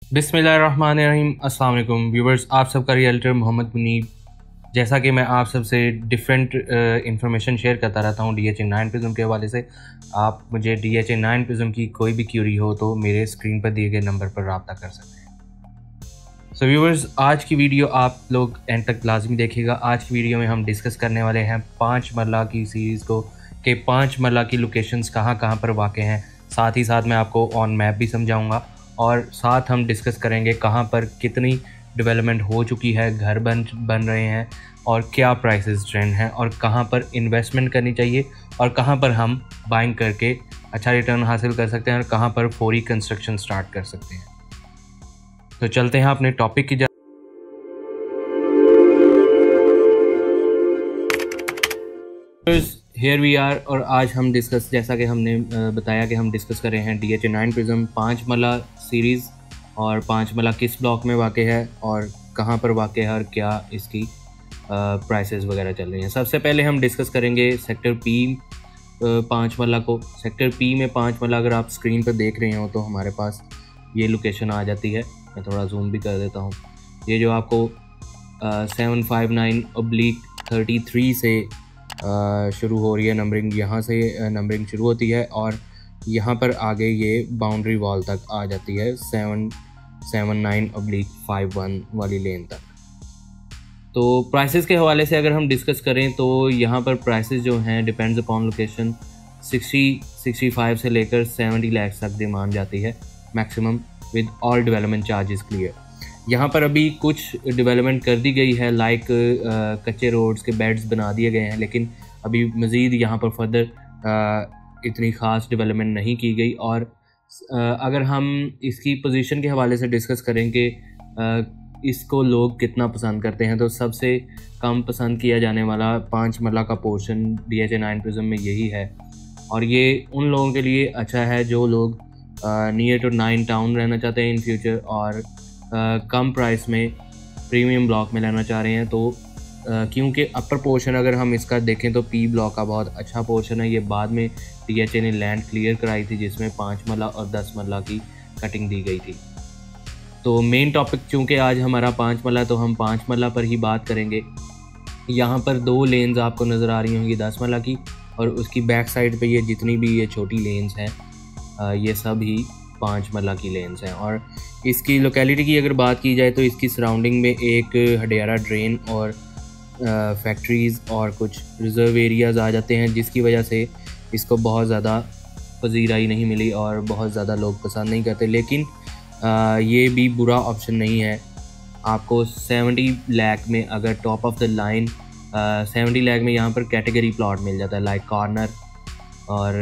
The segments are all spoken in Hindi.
बिस्मिल्लाहिर्रहमानिर्रहीम। अस्सलाम वालेकुम व्यूवर्स, आप सबका रियल्टर मोहम्मद मुनीब। जैसा कि मैं आप सबसे डिफरेंट इंफॉर्मेशन शेयर करता रहता हूँ DHA9 प्रिज्म के हवाले से, आप मुझे DHA9 प्रिज्म की कोई भी क्यूरी हो तो मेरे स्क्रीन पर दिए गए नंबर पर रब्ता कर सकते हैं। सो व्यूवर्स, आज की वीडियो आप लोग एंड तक लाजमी देखिएगा। आज की वीडियो में हम डिस्कस करने वाले हैं 5 मरला की सीरीज़ को कि 5 मरला की लोकेशंस कहाँ कहाँ पर वाक़ हैं। साथ ही साथ मैं आपको ऑन मैप भी समझाऊँगा और साथ हम डिस्कस करेंगे कहाँ पर कितनी डेवलपमेंट हो चुकी है, घर बन रहे हैं और क्या प्राइसेस ट्रेंड हैं और कहाँ पर इन्वेस्टमेंट करनी चाहिए और कहाँ पर हम बाइंग करके अच्छा रिटर्न हासिल कर सकते हैं और कहाँ पर फौरी कंस्ट्रक्शन स्टार्ट कर सकते हैं। तो चलते हैं अपने टॉपिक की हेयर वी आर। और आज हम डिस्कस, जैसा कि हमने बताया कि हम डिस्कस कर रहे हैं DHA9 प्रिज्म 5 मरला सीरीज़ और 5 मरला किस ब्लॉक में वाक़ है और कहाँ पर वाक़ है और क्या इसकी प्राइसेस वगैरह चल रही हैं। सबसे पहले हम डिस्कस करेंगे सेक्टर P 5 मरला को। सेक्टर P में 5 मरला अगर आप स्क्रीन पर देख रहे हो तो हमारे पास ये लोकेशन आ जाती है। मैं थोड़ा जूम भी कर देता हूँ। ये जो आपको 759/33 से शुरू हो रही है नंबरिंग, यहाँ से नंबरिंग शुरू होती है और यहाँ पर आगे ये बाउंड्री वॉल तक आ जाती है 779/51 वाली लेन तक। तो प्राइसेस के हवाले से अगर हम डिस्कस करें तो यहाँ पर प्राइसेस जो हैं डिपेंड्स अपॉन लोकेशन 60-65 से लेकर 70 लाख तक डिमांड जाती है maximum with all development charges clear. यहाँ पर अभी कुछ डेवलपमेंट कर दी गई है, लाइक कच्चे रोड्स के बेड्स बना दिए गए हैं, लेकिन अभी मज़ीद यहाँ पर फर्दर इतनी ख़ास डेवलपमेंट नहीं की गई। और अगर हम इसकी पोजीशन के हवाले से डिस्कस करें कि इसको लोग कितना पसंद करते हैं, तो सबसे कम पसंद किया जाने वाला 5 मरला का पोर्शन DHA9 प्रिज्म में यही है। और ये उन लोगों के लिए अच्छा है जो लोग नियर टू 9 टाउन रहना चाहते हैं इन फ्यूचर और कम प्राइस में प्रीमियम ब्लॉक में लेना चाह रहे हैं। तो क्योंकि अपर पोर्शन अगर हम इसका देखें तो P ब्लॉक का बहुत अच्छा पोर्शन है। ये बाद में DHA ने लैंड क्लियर कराई थी जिसमें 5 मरला और 10 मरला की कटिंग दी गई थी। तो मेन टॉपिक चूँकि आज हमारा 5 मरला, तो हम 5 मरला पर ही बात करेंगे। यहाँ पर 2 लेन्स आपको नज़र आ रही होंगी 10 मरला की, और उसकी बैक साइड पे ये जितनी भी ये छोटी लेन्स हैं ये सब ही 5 मरला की लेन्स हैं। और इसकी लोकेलिटी की अगर बात की जाए तो इसकी सराउंडिंग में एक हडियारा ड्रेन और फैक्ट्रीज़ और कुछ रिज़र्व एरियाज़ आ जाते हैं, जिसकी वजह से इसको बहुत ज़्यादा पजीराई नहीं मिली और बहुत ज़्यादा लोग पसंद नहीं करते। लेकिन ये भी बुरा ऑप्शन नहीं है। आपको 70 लाख में अगर top of the line 70 lakh में यहाँ पर कैटेगरी प्लॉट मिल जाता है, लाइक कॉर्नर और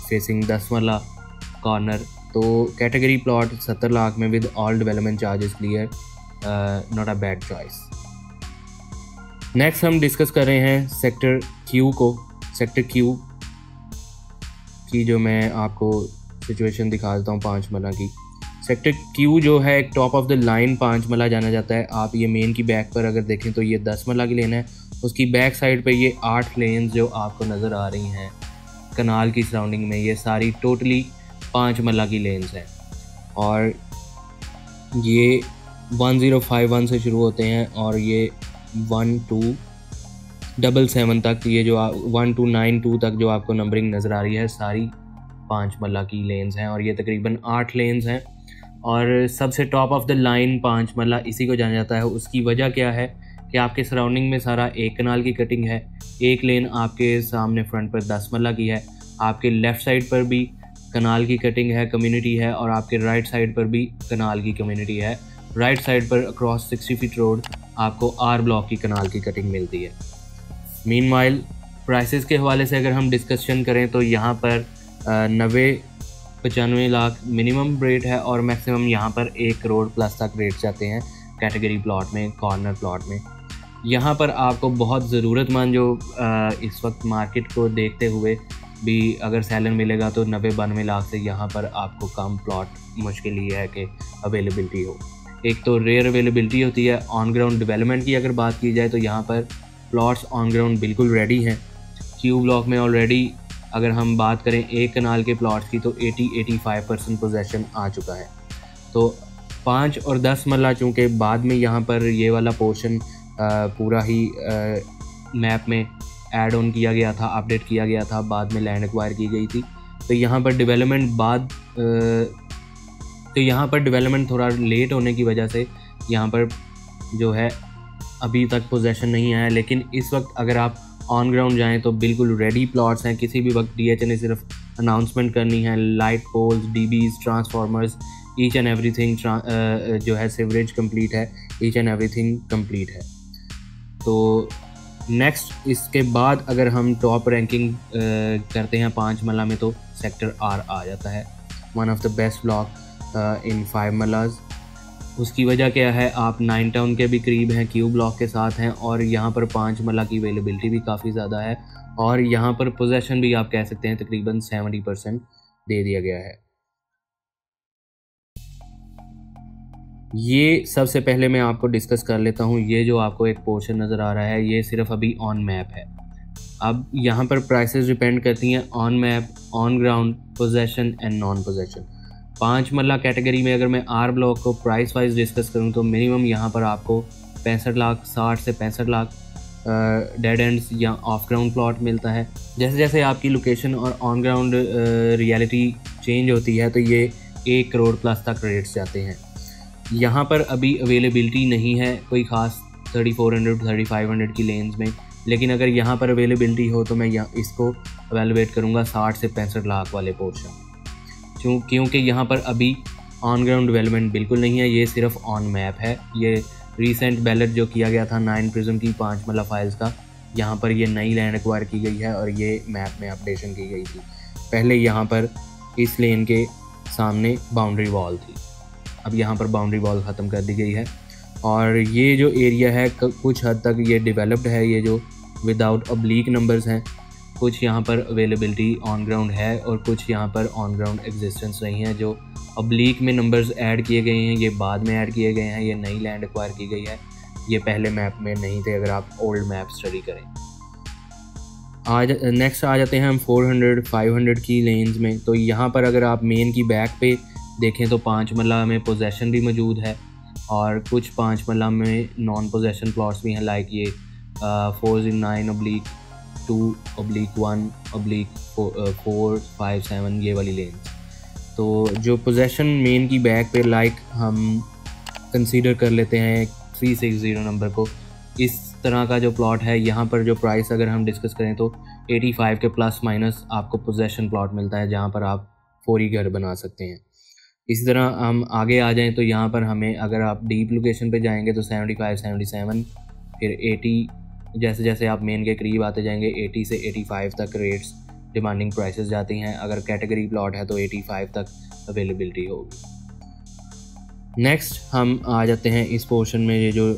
फेसिंग 10 मरला कॉर्नर। तो कैटेगरी प्लॉट 70 लाख में with all development charges clear, not a bad choice. Next हम डिस्कस कर रहे हैं सेक्टर Q को। सेक्टर Q की जो मैं आपको सिचुएशन दिखा देता हूँ 5 मरला की। सेक्टर Q जो है एक टॉप ऑफ द लाइन 5 मरला जाना जाता है। आप ये मेन की बैक पर अगर देखें तो ये 10 मरला की लेन है, उसकी बैक साइड पे ये 8 लेन्स जो आपको नज़र आ रही हैं कनाल की सराउंडिंग में, ये सारी टोटली 5 मरला की लेन्स हैं। और ये 1051 से शुरू होते हैं और ये 1277 तक, ये जो 1292 तक जो आपको नंबरिंग नज़र आ रही है सारी 5 मरला की लेन्स हैं। और ये तकरीबन 8 लेन्स हैं और सबसे टॉप ऑफ द लाइन 5 मरला इसी को जाना जाता है। उसकी वजह क्या है कि आपके सराउंडिंग में सारा एक कनाल की कटिंग है, एक लेन आपके सामने फ्रंट पर 10 मरला की है, आपके लेफ़्ट साइड पर भी कनाल की कटिंग है, कम्युनिटी है, और आपके राइट साइड पर भी कनाल की कम्युनिटी है। राइट साइड पर अक्रॉस 60 फीट रोड आपको R ब्लॉक की कनाल की कटिंग मिलती है। मीनवाइल प्राइसेस के हवाले से अगर हम डिस्कशन करें तो यहाँ पर 90-95 लाख मिनिमम रेट है और मैक्सिमम यहाँ पर 1 करोड़ प्लस तक रेट जाते हैं कैटेगरी प्लॉट में, कॉर्नर प्लॉट में। यहाँ पर आपको बहुत ज़रूरतमंद जो इस वक्त मार्केट को देखते हुए भी अगर सेलर मिलेगा तो 90-92 लाख से यहाँ पर आपको कम प्लॉट मुश्किल ही है कि अवेलेबिलिटी हो। एक तो रेयर अवेलेबिलिटी होती है। ऑन ग्राउंड डेवलपमेंट की अगर बात की जाए तो यहाँ पर प्लॉट्स ऑन ग्राउंड बिल्कुल रेडी हैं। Q ब्लॉक में ऑलरेडी अगर हम बात करें एक कनाल के प्लॉट्स की तो 80-85% पोजेसन आ चुका है। तो 5 और 10 मरला चूँकि बाद में यहाँ पर ये वाला पोर्शन पूरा ही मैप में ऐड ऑन किया गया था, अपडेट किया गया था, बाद में लैंड एक्वायर की गई थी, तो यहाँ पर डेवलपमेंट थोड़ा लेट होने की वजह से यहाँ पर जो है अभी तक पोजेशन नहीं आया। लेकिन इस वक्त अगर आप ऑन ग्राउंड जाएं तो बिल्कुल रेडी प्लॉट्स हैं। किसी भी वक्त DHA ने सिर्फ अनाउंसमेंट करनी है, light poles, DBs, transformers, each and everything जो है, सिवरेज कंप्लीट है, ईच एंड एवरीथिंग कंप्लीट है। तो नेक्स्ट इसके बाद अगर हम टॉप रैंकिंग करते हैं 5 मरला में, तो सेक्टर R आ जाता है, one of the best block in 5 मरलाज। उसकी वजह क्या है, आप 9 टाउन के भी करीब हैं, क्यू ब्लॉक के साथ हैं, और यहाँ पर 5 मरला की अवेलेबिलिटी भी काफ़ी ज़्यादा है, और यहाँ पर पोजेसन भी आप कह सकते हैं तकरीबन 70% दे दिया गया है। ये सबसे पहले मैं आपको डिस्कस कर लेता हूँ। ये जो आपको एक पोर्शन नज़र आ रहा है, ये सिर्फ अभी ऑन मैप है। अब यहाँ पर प्राइसेस डिपेंड करती हैं on map, on ground, possession and non possession. 5 मरला कैटेगरी में अगर मैं R ब्लॉक को प्राइस वाइज डिस्कस करूँ तो मिनिमम यहाँ पर आपको 65 लाख, 60 से 65 लाख डेड एंड्स या ऑफ ग्राउंड प्लॉट मिलता है। जैसे जैसे आपकी लोकेशन और ऑन ग्राउंड रियलिटी चेंज होती है तो ये 1 करोड़ प्लस तक रेट्स जाते हैं। यहाँ पर अभी अवेलेबिलिटी नहीं है कोई ख़ास 3400 3500 की लेंस में, लेकिन अगर यहाँ पर अवेलेबिलिटी हो तो मैं इसको एवेलुएट करूँगा 60 से 65 लाख वाले पोर्शन, क्योंकि यहाँ पर अभी ऑन ग्राउंड डेवलपमेंट बिल्कुल नहीं है, ये सिर्फ ऑन मैप है। ये रीसेंट बैलेट जो किया गया था 9 प्रिज्म की 5 मरला फाइल्स का, यहाँ पर ये नई लैंड एक्वायर की गई है और ये मैप में अपडेशन की गई थी। पहले यहाँ पर इस लेन के सामने बाउंड्री वॉल थी, अब यहाँ पर बाउंड्री वॉल ख़त्म कर दी गई है, और ये जो एरिया है कुछ हद तक ये डेवलप्ड है, ये जो विदाउट ऑब्लिक नंबर्स हैं। कुछ यहाँ पर अवेलेबिलिटी ऑन ग्राउंड है और कुछ यहाँ पर ऑन ग्राउंड एग्जिस्टेंस नहीं है। जो ऑब्लिक में नंबर्स ऐड किए गए हैं ये बाद में ऐड किए गए हैं, ये नई लैंड एक्वायर की गई है, ये पहले मैप में नहीं थे अगर आप ओल्ड मैप स्टडी करें। आज नेक्स्ट आ जाते हैं हम 400 500 की लेन्स में। तो यहाँ पर अगर आप मेन की बैक पे देखें तो 5 मरला में पोजेसन भी मौजूद है और कुछ 5 मरला में नॉन पोजेसन प्लॉट्स भी हैं, लाइक ये 409/2/1/457 ये वाली लेन्स। तो जो पोजेसन मेन की बैक पे लाइक हम कंसीडर कर लेते हैं 360 नंबर को, इस तरह का जो प्लॉट है, यहाँ पर जो प्राइस अगर हम डिस्कस करें तो 85 के प्लस माइनस आपको पोजेसन प्लॉट मिलता है, जहाँ पर आप फौरी घर बना सकते हैं। इसी तरह हम आगे आ जाएं तो यहाँ पर हमें अगर आप डीप लोकेशन पे जाएंगे तो 75 77 फिर 80, जैसे जैसे आप मेन के करीब आते जाएंगे 80 से 85 तक रेट्स डिमांडिंग प्राइसेस जाती हैं। अगर कैटेगरी प्लॉट है तो 85 तक अवेलेबिलिटी होगी। नेक्स्ट हम आ जाते हैं इस पोर्शन में, ये जो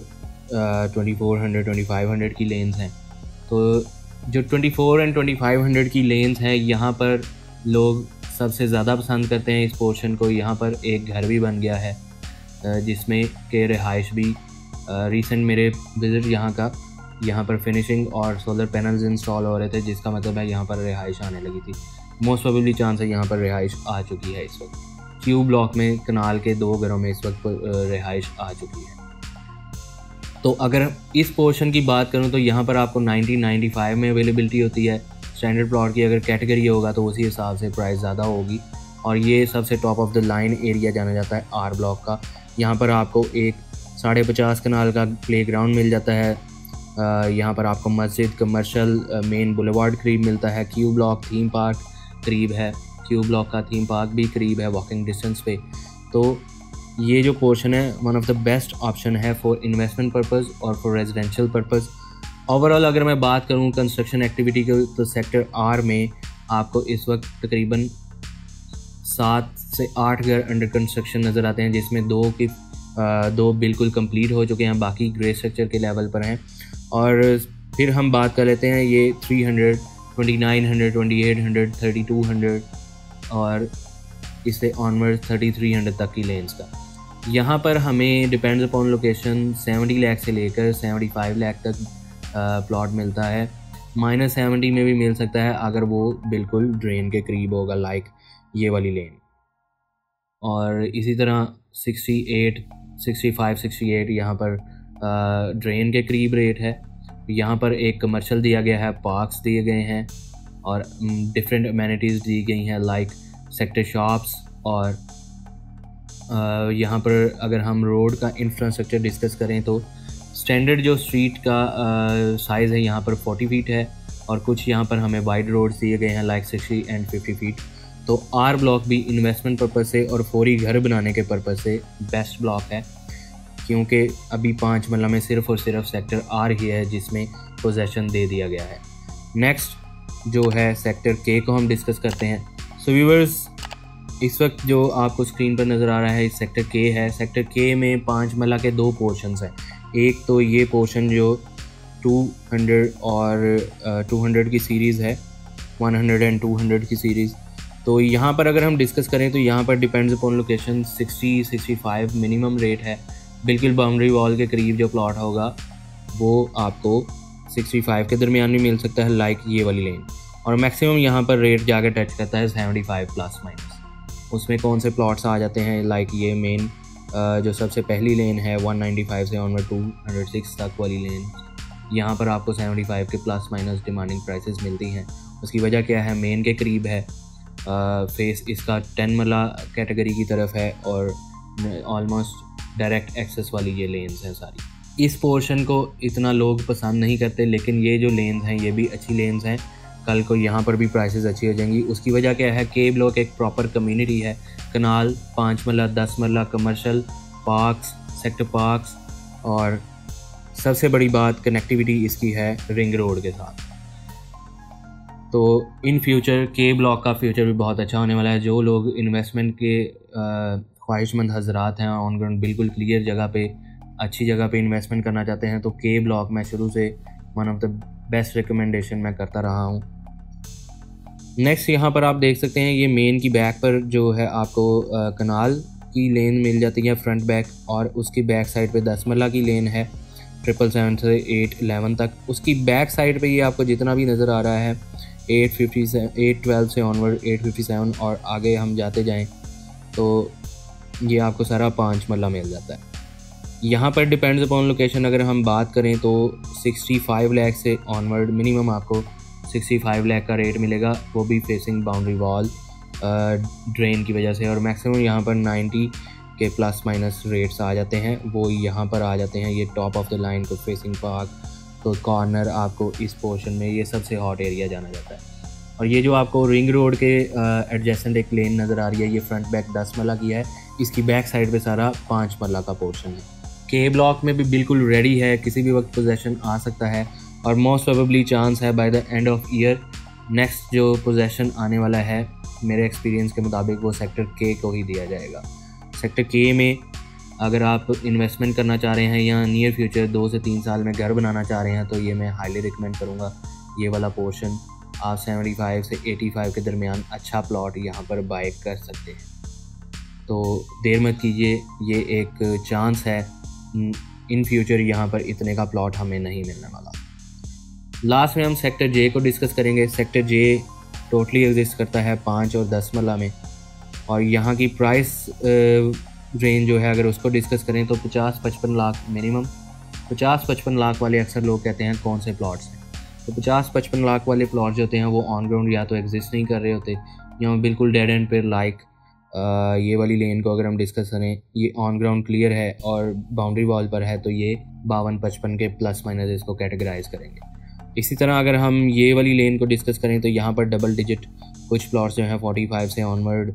2400 2500 की लेन्स हैं। तो जो 24 एंड 2500 की लेन्स हैं, यहाँ पर लोग सबसे ज़्यादा पसंद करते हैं इस पोर्शन को। यहाँ पर एक घर भी बन गया है जिसमें के रिहाइश भी रिसेंट मेरे विज़िट यहाँ पर फिनिशिंग और सोलर पैनल्स इंस्टॉल हो रहे थे, जिसका मतलब है यहाँ पर रिहाइश आने लगी थी। मोस्ट प्रोबेबली चांस है यहाँ पर रिहाइश आ चुकी है इस वक्त। क्यू ब्लॉक में कनाल के 2 घरों में इस वक्त रिहाइश आ चुकी है। तो अगर इस पोर्शन की बात करूँ तो यहाँ पर आपको 1995 में अवेलेबिलिटी होती है। स्टैंडर्ड प्लॉट की अगर कैटेगरी होगा तो उसी हिसाब से प्राइस ज़्यादा होगी, और ये सबसे top of the line area जाना जाता है R ब्लॉक का। यहाँ पर आपको एक 50.5 कनाल का प्लेग्राउंड मिल जाता है। यहाँ पर आपको मस्जिद, कमर्शियल मेन बुलेवार्ड करीब मिलता है। क्यू ब्लॉक थीम पार्क करीब है, क्यू ब्लॉक का थीम पार्क भी करीब है वॉकिंग डिस्टेंस पे। तो ये जो पोर्शन है one of the best option है फॉर इन्वेस्टमेंट पर्पज़ और फॉर रेजिडेंशियल पर्पज़। ओवरऑल अगर मैं बात करूँ कंस्ट्रक्शन एक्टिविटी की तो सेक्टर R में आपको इस वक्त तकरीबन 7 से 8 घर अंडर कंस्ट्रक्शन नज़र आते हैं, जिसमें 2 बिल्कुल कंप्लीट हो चुके हैं, बाकी ग्रे स्ट्रक्चर के लेवल पर हैं। और फिर हम बात कर लेते हैं ये 300 2900 2800 3200 और इससे ऑनवर्ड 3300 तक की लेंस का। यहाँ पर हमें डिपेंड्स अपॉन लोकेशन 70 लाख से लेकर 75 लाख तक प्लॉट मिलता है। -70 में भी मिल सकता है अगर वो बिल्कुल ड्रेन के करीब होगा, लाइक ये वाली लेन। और इसी तरह 68, 65, 68 यहाँ पर ड्रेन के करीब रेट है। यहाँ पर एक कमर्शियल दिया गया है, पार्क्स दिए गए हैं और डिफरेंट अमेनिटीज़ दी गई हैं लाइक सेक्टर शॉप्स। और यहाँ पर अगर हम रोड का इंफ्रास्ट्रक्चर डिस्कस करें तो स्टैंडर्ड जो स्ट्रीट का साइज़ है यहाँ पर 40 फीट है और कुछ यहाँ पर हमें वाइड रोड्स दिए गए हैं लाइक 60 एंड 50 फीट। तो आर ब्लॉक भी इन्वेस्टमेंट पर्पज़ से और फौरी घर बनाने के पर्पज़ से बेस्ट ब्लॉक है, क्योंकि अभी 5 मरला में सिर्फ़ और सिर्फ सेक्टर आर ही है जिसमें पोजेसन दे दिया गया है। नेक्स्ट जो है सेक्टर के को हम डिस्कस करते हैं। सो व्यूअर्स, इस वक्त जो आपको स्क्रीन पर नज़र आ रहा है सेक्टर के है। सेक्टर के में 5 मरला के 2 पोर्शंस हैं। एक तो ये पोर्शन जो 200 और 200 की सीरीज़ है, 100 एंड 200 की सीरीज़। तो यहाँ पर अगर हम डिस्कस करें तो यहाँ पर depends upon location 60-65 minimum rate है। बिल्कुल बाउंड्री वॉल के करीब जो प्लॉट होगा वो आपको 65 के दरमियान भी मिल सकता है लाइक ये वाली लेन, और मैक्सिमम यहाँ पर रेट जाकर टच करता है 75 प्लस माइनस। उसमें कौन से प्लॉट्स आ जाते हैं लाइक ये मेन जो सबसे पहली लेन है 195 से ऑनवर्ड 206 तक वाली लेन, यहाँ पर आपको 75 के प्लस माइनस डिमांडिंग प्राइसेस मिलती हैं। उसकी वजह क्या है, मेन के करीब है, फेस इसका 10 मरला कैटेगरी की तरफ है और ऑलमोस्ट डायरेक्ट एक्सेस वाली ये लेन्स हैं सारी। इस पोर्शन को इतना लोग पसंद नहीं करते, लेकिन ये जो लेन्स हैं ये भी अच्छी लेन्स हैं, कल को यहाँ पर भी प्राइसेस अच्छी हो जाएंगी। उसकी वजह क्या है, के ब्लॉक एक प्रॉपर कम्युनिटी है, कनाल 5 मरला 10 मरला कमर्शल पार्क्स, सेक्टर पार्क्स, और सबसे बड़ी बात कनेक्टिविटी इसकी है रिंग रोड के साथ। तो इन फ्यूचर के ब्लॉक का फ्यूचर भी बहुत अच्छा होने वाला है। जो लोग इन्वेस्टमेंट के ख्वाहिशमंद हजरात हैं, ऑन ग्राउंड बिल्कुल क्लियर जगह पे अच्छी जगह पे इन्वेस्टमेंट करना चाहते हैं, तो के ब्लॉक मैं शुरू से one of the best recommendation मैं करता रहा हूँ। नेक्स्ट यहाँ पर आप देख सकते हैं ये मेन की बैक पर जो है आपको कनाल की लेन मिल जाती है फ्रंट बैक, और उसकी बैक साइड पे 10 मरला की लेन है 777 से 811 तक। उसकी बैक साइड पे ये आपको जितना भी नज़र आ रहा है 812 से ऑनवर्ड 857 और आगे हम जाते जाएं तो ये आपको सारा 5 मरला मिल जाता है। यहाँ पर डिपेंड्स अपॉन लोकेशन अगर हम बात करें तो 65 लाख से ऑनवर्ड मिनिमम आपको 65 लाख का रेट मिलेगा, वो भी फेसिंग बाउंड्री वॉल ड्रेन की वजह से, और मैक्सिमम यहाँ पर 90 के प्लस माइनस रेट्स आ जाते हैं, वो यहाँ पर आ जाते हैं। ये टॉप ऑफ द लाइन को फेसिंग पार्क तो कॉर्नर आपको इस पोर्शन में ये सबसे हॉट एरिया जाना जाता है। और ये जो आपको रिंग रोड के एडजेसेंट एक लेन नज़र आ रही है, ये फ्रंट बैक 10 मरला की है, इसकी बैक साइड पे सारा 5 मरला का पोर्शन है। के ब्लॉक में भी बिल्कुल रेडी है, किसी भी वक्त पोजेसन आ सकता है और मोस्ट प्रोबेबली चांस है by the end of year next जो पोजेसन आने वाला है मेरे एक्सपीरियंस के मुताबिक वो सेक्टर के को ही दिया जाएगा। सेक्टर के में अगर आप इन्वेस्टमेंट करना चाह रहे हैं या नियर फ्यूचर 2 से 3 साल में घर बनाना चाह रहे हैं तो ये मैं हाईली रिकमेंड करूँगा। ये वाला पोर्शन आप 75 से 85 के दरमियान अच्छा प्लॉट यहाँ पर बाय कर सकते हैं। तो देर मत कीजिए, ये एक चांस है, इन फ्यूचर यहाँ पर इतने का प्लॉट हमें नहीं मिलने वाला। लास्ट में हम सेक्टर जे को डिस्कस करेंगे। सेक्टर जे टोटली एग्जिस्ट करता है 5 और 10 मरला में, और यहाँ की प्राइस रेंज जो है अगर उसको डिस्कस करें तो 50-55 लाख मिनिमम। 50-55 लाख वाले अक्सर लोग कहते हैं कौन से प्लॉट्स हैं, तो 50-55 लाख वाले प्लॉट्स जो होते हैं वो ऑन ग्राउंड या तो एग्जिस्ट नहीं कर रहे होते या बिल्कुल डेड एंड पे लाइक ये वाली लेन को अगर हम डिस्कस करें ये ऑन ग्राउंड क्लियर है और बाउंड्री वॉल पर है तो ये 52-55 के प्लस माइनस इसको कैटेगराइज करेंगे। इसी तरह अगर हम ये वाली लेन को डिस्कस करें तो यहाँ पर डबल डिजिट कुछ प्लॉट्स जो हैं 45 से ऑनवर्ड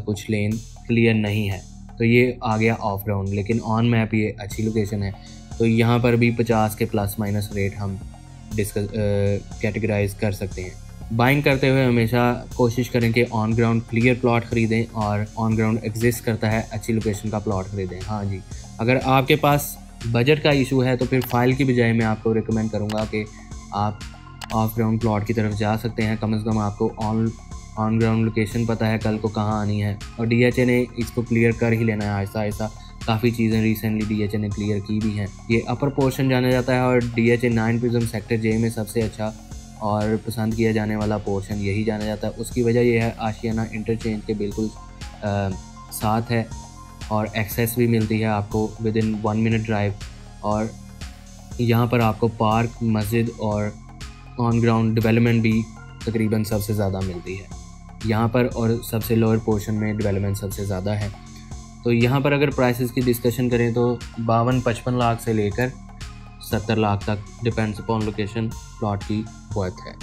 कुछ लेन क्लियर नहीं है, तो ये आ गया ऑफ ग्राउंड, लेकिन ऑन मैप ये अच्छी लोकेशन है तो यहाँ पर भी 50 के प्लस माइनस रेट हम डिस्कस कैटेगराइज कर सकते हैं। बाइंग करते हुए हमेशा कोशिश करें कि ऑन ग्राउंड क्लियर प्लॉट ख़रीदें और ऑन ग्राउंड एग्जिस्ट करता है अच्छी लोकेशन का प्लॉट ख़रीदें। हाँ जी, अगर आपके पास बजट का इशू है तो फिर फाइल की बजाय मैं आपको रिकमेंड करूँगा कि आप ऑफ ग्राउंड प्लॉट की तरफ जा सकते हैं। कम से कम आपको ऑन ग्राउंड लोकेशन पता है कल को कहाँ आनी है, और DHA ने इसको क्लियर कर ही लेना है आहिस्ता आहिस्ता। काफ़ी चीज़ें रिसेंटली DHA ने क्लियर की भी हैं। ये अपर पोर्शन जाना जाता है और DHA 9 प्रिज्म सेक्टर जे में सबसे अच्छा और पसंद किया जाने वाला पोर्शन यही जाना जाता है। उसकी वजह यह है आशियाना इंटरचेंज के बिल्कुल साथ है और एक्सेस भी मिलती है आपको विद इन 1 मिनट ड्राइव। और यहाँ पर आपको पार्क, मस्जिद और ऑन ग्राउंड डेवलपमेंट भी तकरीबन सबसे ज़्यादा मिलती है यहाँ पर, और सबसे लोअर पोर्शन में डेवलपमेंट सबसे ज़्यादा है। तो यहाँ पर अगर प्राइसेस की डिस्कशन करें तो 52-55 लाख से लेकर 70 लाख तक डिपेंड्स अपॉन लोकेशन प्लॉट की वर्थ है।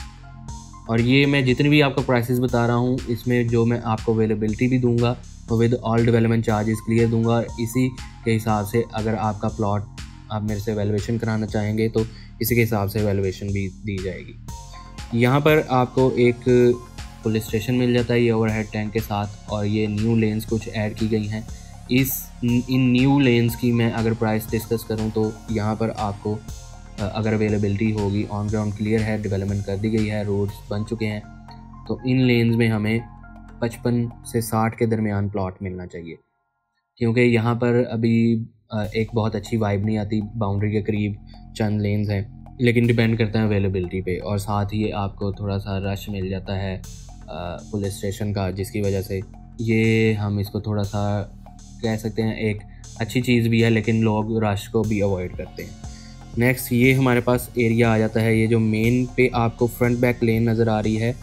और ये मैं जितनी भी आपको प्राइसेस बता रहा हूँ इसमें जो मैं आपको अवेलेबिलिटी भी दूंगा तो with all development charges clear दूंगा। इसी के हिसाब से अगर आपका प्लॉट आप मेरे से वैल्यूएशन कराना चाहेंगे तो इसी के हिसाब से वैल्यूएशन भी दी जाएगी। यहाँ पर आपको एक पुलिस स्टेशन मिल जाता है ये ओवरहेड टैंक के साथ, और ये न्यू लेन्स कुछ ऐड की गई हैं। इन न्यू लेन्स की मैं अगर प्राइस डिस्कस करूं तो यहाँ पर आपको अगर अवेलेबिलिटी होगी, ऑन ग्राउंड क्लियर है, डेवलपमेंट कर दी गई है, रोड्स बन चुके हैं, तो इन लेन्स में हमें 55 से 60 के दरमियान प्लॉट मिलना चाहिए। क्योंकि यहाँ पर अभी एक बहुत अच्छी वाइब नहीं आती, बाउंड्री के करीब चंद लेन्स हैं, लेकिन डिपेंड करता है अवेलेबिलिटी पे। और साथ ही आपको थोड़ा सा रश मिल जाता है पुलिस स्टेशन का, जिसकी वजह से ये हम इसको थोड़ा सा कह सकते हैं एक अच्छी चीज़ भी है, लेकिन लोग रश को भी अवॉइड करते हैं। नेक्स्ट ये हमारे पास एरिया आ जाता है, ये जो मेन पे आपको फ्रंट बैक लेन नज़र आ रही है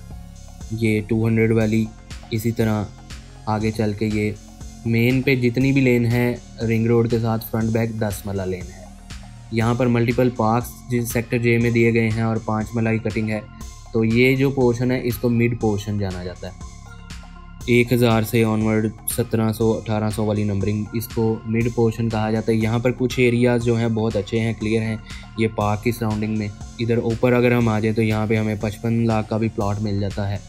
ये 200 वाली, इसी तरह आगे चल के ये मेन पे जितनी भी लेन है रिंग रोड के साथ फ्रंट बैक 10 मरला लेन है। यहाँ पर मल्टीपल पार्क्स जिस सेक्टर जे में दिए गए हैं और 5 मरला की कटिंग है। तो ये जो पोर्शन है इसको मिड पोर्शन जाना जाता है। 1000 से ऑनवर्ड 1700-1800 वाली नंबरिंग, इसको मिड पोर्शन कहा जाता है। यहाँ पर कुछ एरियाज़ जो हैं बहुत अच्छे हैं, क्लियर हैं, ये पार्क की सराउंडिंग में। इधर ऊपर अगर हम आ जाए तो यहाँ पे हमें 55 लाख का भी प्लॉट मिल जाता है,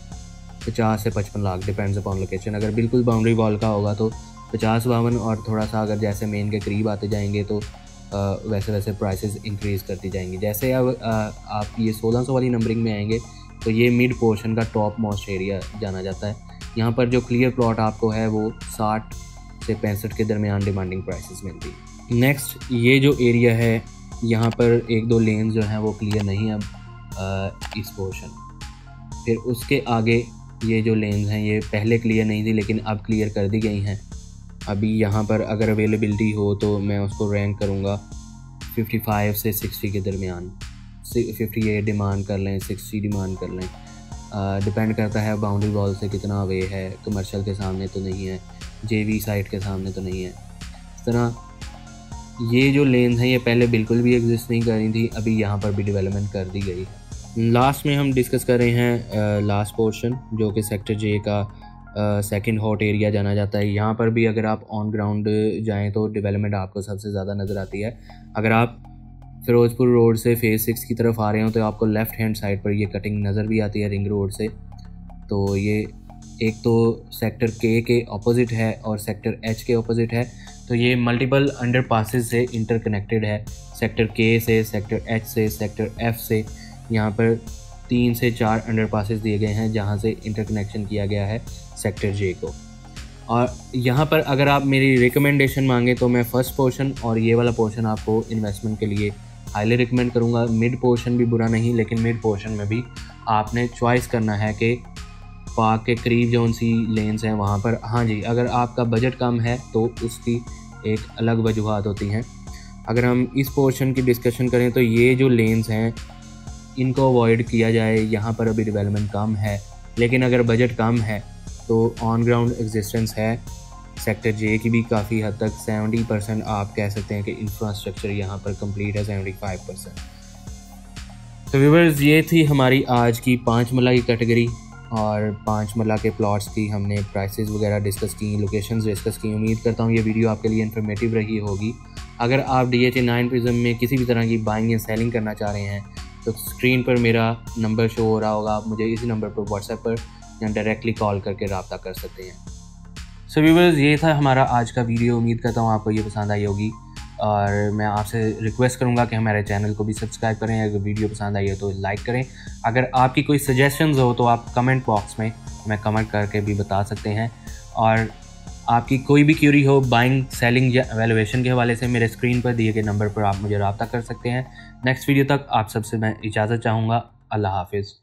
50 से 55 लाख डिपेंड्स अपॉन लोकेशन। अगर बिल्कुल बाउंड्री वॉल का होगा तो 50-52, और थोड़ा सा अगर जैसे मेन के करीब आते जाएंगे तो वैसे वैसे प्राइसेस इंक्रीज़ करती जाएंगी। जैसे अब आप ये 1600 वाली नंबरिंग में आएंगे तो ये मिड पोर्शन का टॉप मोस्ट एरिया जाना जाता है। यहाँ पर जो क्लियर प्लॉट आपको है वो 60 से 65 के दरमियान डिमांडिंग प्राइसेस मिलती है। नेक्स्ट ये जो एरिया है यहाँ पर 1-2 लेन जो हैं वो क्लियर नहीं है अब इस पोर्शन। फिर उसके आगे ये जो लेन्स हैं ये पहले क्लियर नहीं थी लेकिन अब क्लियर कर दी गई हैं। अभी यहाँ पर अगर अवेलेबिलिटी हो तो मैं उसको रैंक करूँगा 55 से 60 के दरमियान। 58 डिमांड कर लें, 60 डिमांड कर लें, डिपेंड करता है बाउंड्री वॉल से कितना अवे है, कमर्शियल के सामने तो नहीं है, जेवी साइट के सामने तो नहीं है। इस तरह ये जो लेन्स हैं ये पहले बिल्कुल भी एग्जिस्ट नहीं कर रही थी, अभी यहाँ पर भी डेवलपमेंट कर दी गई है। लास्ट में हम डिस्कस कर रहे हैं लास्ट पोर्शन जो कि सेक्टर जे का सेकंड हॉट एरिया जाना जाता है। यहाँ पर भी अगर आप ऑन ग्राउंड जाएं तो डेवलपमेंट आपको सबसे ज़्यादा नज़र आती है। अगर आप फिरोज़पुर रोड से फेज़ 6 की तरफ आ रहे हो तो आपको लेफ़्ट हैंड साइड पर ये कटिंग नज़र भी आती है रिंग रोड से। तो ये एक तो सेक्टर के ऑपोजिट है और सेक्टर एच के ऑपोजिट है, तो ये मल्टीपल अंडर पासेस से इंटरकनेक्टेड है। सेक्टर के से, सेक्टर एच से, सेक्टर एफ से, यहाँ पर 3 से 4 अंडर पासेस दिए गए हैं जहाँ से इंटरकनेक्शन किया गया है सेक्टर जे को। और यहाँ पर अगर आप मेरी रिकमेंडेशन मांगे तो मैं फ़र्स्ट पोर्शन और ये वाला पोर्शन आपको इन्वेस्टमेंट के लिए हाईली रिकमेंड करूँगा। मिड पोर्शन भी बुरा नहीं, लेकिन मिड पोर्शन में भी आपने चॉइस करना है कि पार्क के करीब जौन सी लेन्स हैं वहाँ पर। हाँ जी, अगर आपका बजट कम है तो उसकी एक अलग वजूहात होती हैं। अगर हम इस पोर्शन की डिस्कशन करें तो ये जो लेन्स हैं इनको अवॉइड किया जाए, यहाँ पर अभी डेवलपमेंट कम है, लेकिन अगर बजट कम है तो ऑन ग्राउंड एग्जिस्टेंस है। सेक्टर जे की भी काफ़ी हद तक 70% आप कह सकते हैं कि इंफ्रास्ट्रक्चर यहाँ पर कंप्लीट है, 75%। तो व्यूअर्स ये थी हमारी आज की 5 मरला की कैटेगरी और 5 मरला के प्लॉट्स की हमने प्राइसेस वगैरह डिस्कस की, लोकेशंस डिस्कस की। उम्मीद करता हूँ ये वीडियो आपके लिए इन्फॉर्मेटिव रही होगी। अगर आप DHA 9 प्रिज्म में किसी भी तरह की बाइंग या सेलिंग करना चाह रहे हैं तो स्क्रीन पर मेरा नंबर शो हो रहा होगा, आप मुझे इसी नंबर पर व्हाट्सएप पर या डायरेक्टली कॉल करके रब्ता कर सकते हैं। सो व्यूअर्स ये था हमारा आज का वीडियो। उम्मीद करता हूँ आपको ये पसंद आई होगी और मैं आपसे रिक्वेस्ट करूँगा कि हमारे चैनल को भी सब्सक्राइब करें। अगर वीडियो पसंद आई हो तो लाइक करें। अगर आपकी कोई सजेशंस हो तो आप कमेंट बॉक्स में हमें कमेंट करके भी बता सकते हैं। और आपकी कोई भी क्यूरी हो बाइंग, सेलिंग या वैल्यूएशन के हवाले से मेरे स्क्रीन पर दिए गए नंबर पर आप मुझे रब्ता कर सकते हैं। नेक्स्ट वीडियो तक आप सबसे मैं इजाज़त चाहूँगा। अल्लाह हाफिज़।